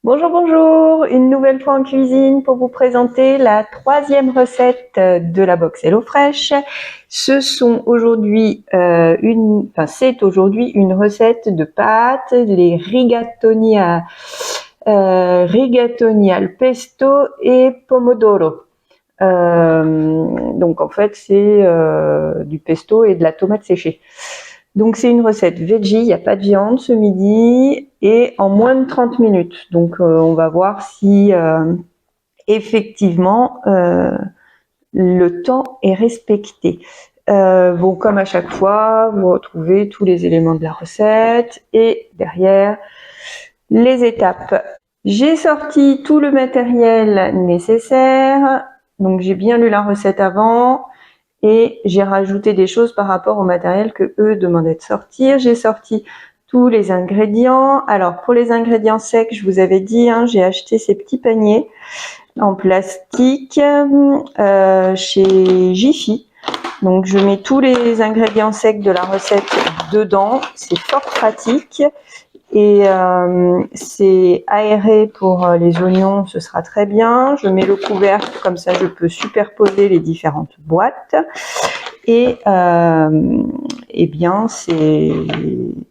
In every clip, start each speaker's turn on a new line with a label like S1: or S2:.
S1: Bonjour, bonjour, une nouvelle fois en cuisine pour vous présenter la troisième recette de la box HelloFresh. Ce sont aujourd'hui c'est aujourd'hui une recette de pâtes, les rigatoni al pesto et pomodoro. Donc en fait c'est du pesto et de la tomate séchée. Donc c'est une recette veggie, il n'y a pas de viande ce midi et en moins de 30 minutes. Donc on va voir si effectivement le temps est respecté. Bon, comme à chaque fois, vous retrouvez tous les éléments de la recette et derrière les étapes. J'ai sorti tout le matériel nécessaire, donc j'ai bien lu la recette avant et j'ai rajouté des choses par rapport au matériel que eux demandaient de sortir. J'ai sorti tous les ingrédients. Alors pour les ingrédients secs, je vous avais dit, j'ai acheté ces petits paniers en plastique chez Jiffy. Donc je mets tous les ingrédients secs de la recette dedans. C'est fort pratique. Et c'est aéré pour les oignons, ce sera très bien. Je mets le couvercle, comme ça je peux superposer les différentes boîtes. Et bien c'est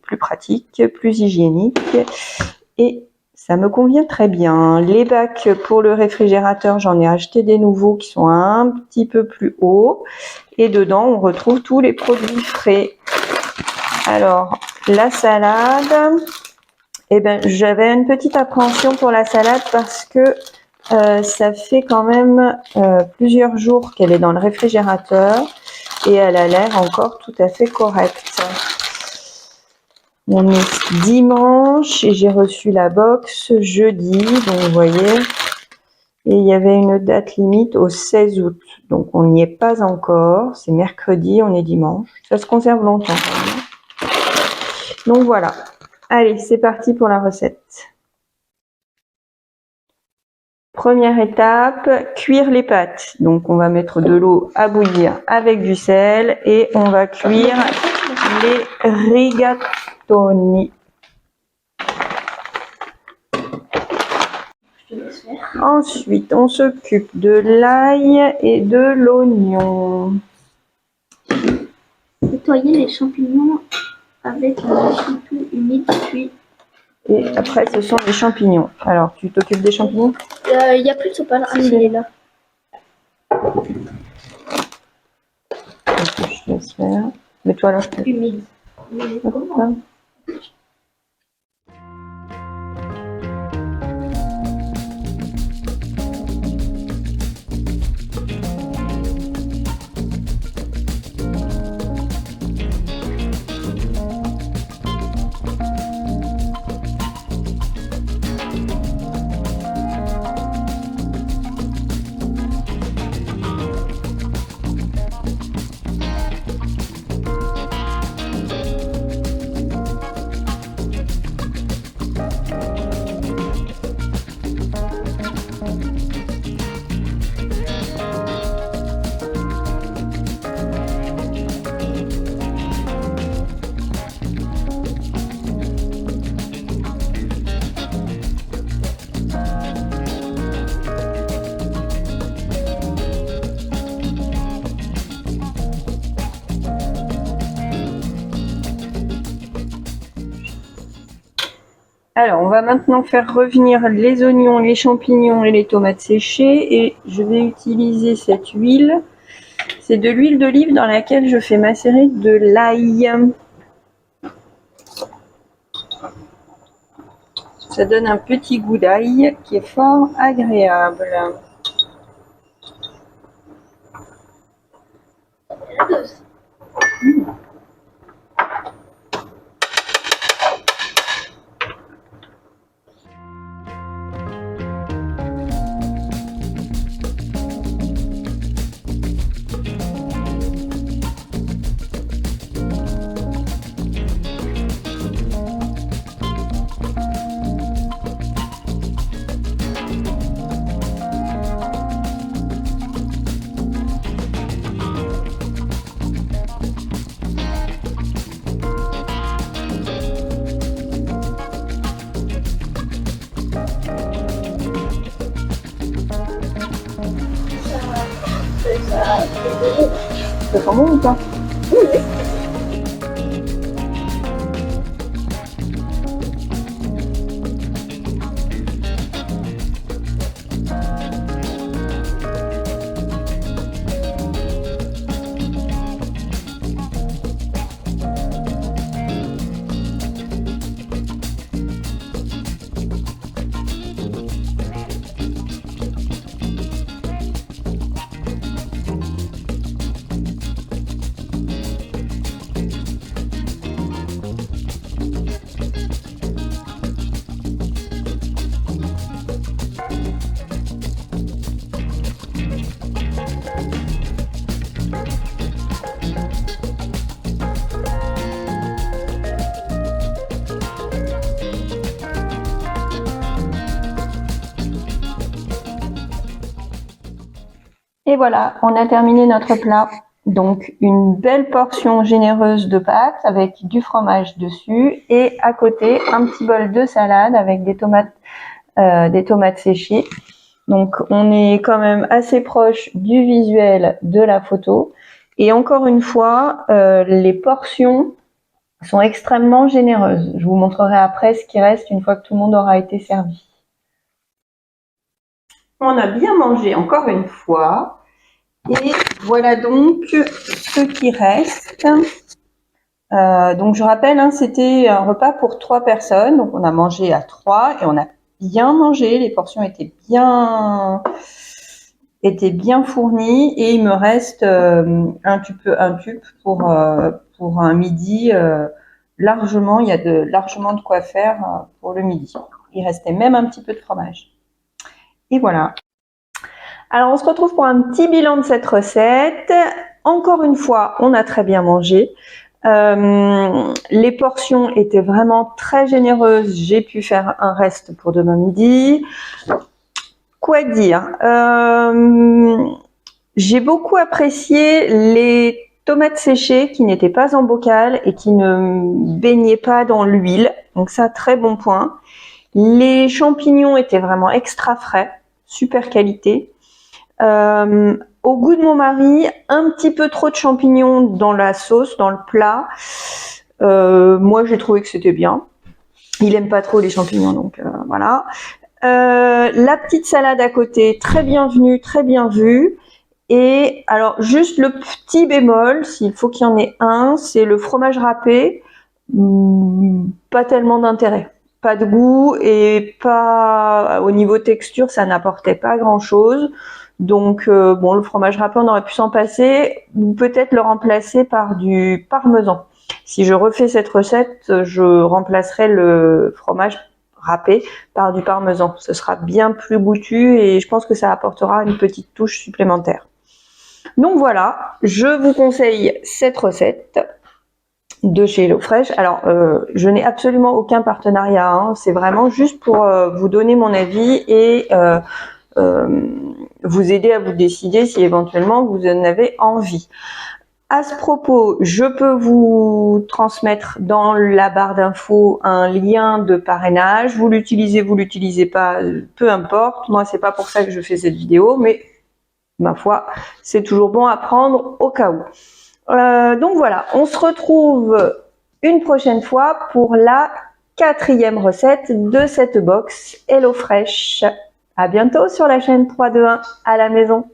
S1: plus pratique, plus hygiénique et ça me convient très bien. Les bacs pour le réfrigérateur, j'en ai acheté des nouveaux qui sont un petit peu plus hauts. Et dedans, on retrouve tous les produits frais. Alors, la salade... j'avais une petite appréhension pour la salade parce que ça fait quand même plusieurs jours qu'elle est dans le réfrigérateur et elle a l'air encore tout à fait correcte. On est dimanche et j'ai reçu la box jeudi, donc vous voyez, et il y avait une date limite au 16 août. Donc on n'y est pas encore, c'est mercredi, on est dimanche. Ça se conserve longtemps. Donc voilà. Allez, c'est parti pour la recette. Première étape, cuire les pâtes. Donc on va mettre de l'eau à bouillir avec du sel et on va cuire les rigatoni. Ensuite, on s'occupe de l'ail et de l'oignon.
S2: Nettoyer les champignons avec un essuie-tout humide puis.
S1: Et après, ce sont les champignons. Alors, tu t'occupes des champignons?
S2: Il n'y a plus de sopalin. Ah, il est là.
S1: Je laisse faire. Mets-toi là.
S2: Humide.
S1: Hop. Alors, on va maintenant faire revenir les oignons, les champignons et les tomates séchées. Et je vais utiliser cette huile. C'est de l'huile d'olive dans laquelle je fais macérer de l'ail. Ça donne un petit goût d'ail qui est fort agréable. Ça sent bon ou pas? Et voilà, on a terminé notre plat. Donc une belle portion généreuse de pâtes avec du fromage dessus et à côté un petit bol de salade avec des tomates séchées. Donc on est quand même assez proche du visuel de la photo. Et encore une fois, les portions sont extrêmement généreuses. Je vous montrerai après ce qui reste une fois que tout le monde aura été servi. On a bien mangé encore une fois. Et voilà donc ce qui reste. Donc je rappelle, hein, c'était un repas pour 3 personnes. Donc on a mangé à 3 et on a bien mangé. Les portions étaient bien fournies. Et il me reste un tube pour un midi. Largement, il y a largement de quoi faire pour le midi. Il restait même un petit peu de fromage. Et voilà. Alors, on se retrouve pour un petit bilan de cette recette. Encore une fois, on a très bien mangé. Les portions étaient vraiment très généreuses. J'ai pu faire un reste pour demain midi. Quoi dire? J'ai beaucoup apprécié les tomates séchées qui n'étaient pas en bocal et qui ne baignaient pas dans l'huile. Donc ça, très bon point. Les champignons étaient vraiment extra frais, super qualité. Au goût de mon mari, un petit peu trop de champignons dans la sauce, dans le plat. Moi, j'ai trouvé que c'était bien. Il aime pas trop les champignons, donc voilà. La petite salade à côté, très bienvenue, très bien vue. Et alors, juste le petit bémol, s'il faut qu'il y en ait un, c'est le fromage râpé. Pas tellement d'intérêt. Pas de goût et pas au niveau texture, ça n'apportait pas grand-chose. Donc bon, le fromage râpé, on aurait pu s'en passer ou peut-être le remplacer par du parmesan. Si je refais cette recette, je remplacerai le fromage râpé par du parmesan. Ce sera bien plus goûtu et je pense que ça apportera une petite touche supplémentaire. Donc voilà, je vous conseille cette recette de chez HelloFresh. Alors, je n'ai absolument aucun partenariat, hein. C'est vraiment juste pour vous donner mon avis et vous aider à vous décider si éventuellement vous en avez envie. À ce propos, je peux vous transmettre dans la barre d'infos un lien de parrainage. Vous l'utilisez pas, peu importe. Moi, c'est pas pour ça que je fais cette vidéo, mais ma foi, c'est toujours bon à prendre au cas où. Donc voilà, on se retrouve une prochaine fois pour la 4e recette de cette box HelloFresh. À bientôt sur la chaîne 3, 2, 1 à la maison.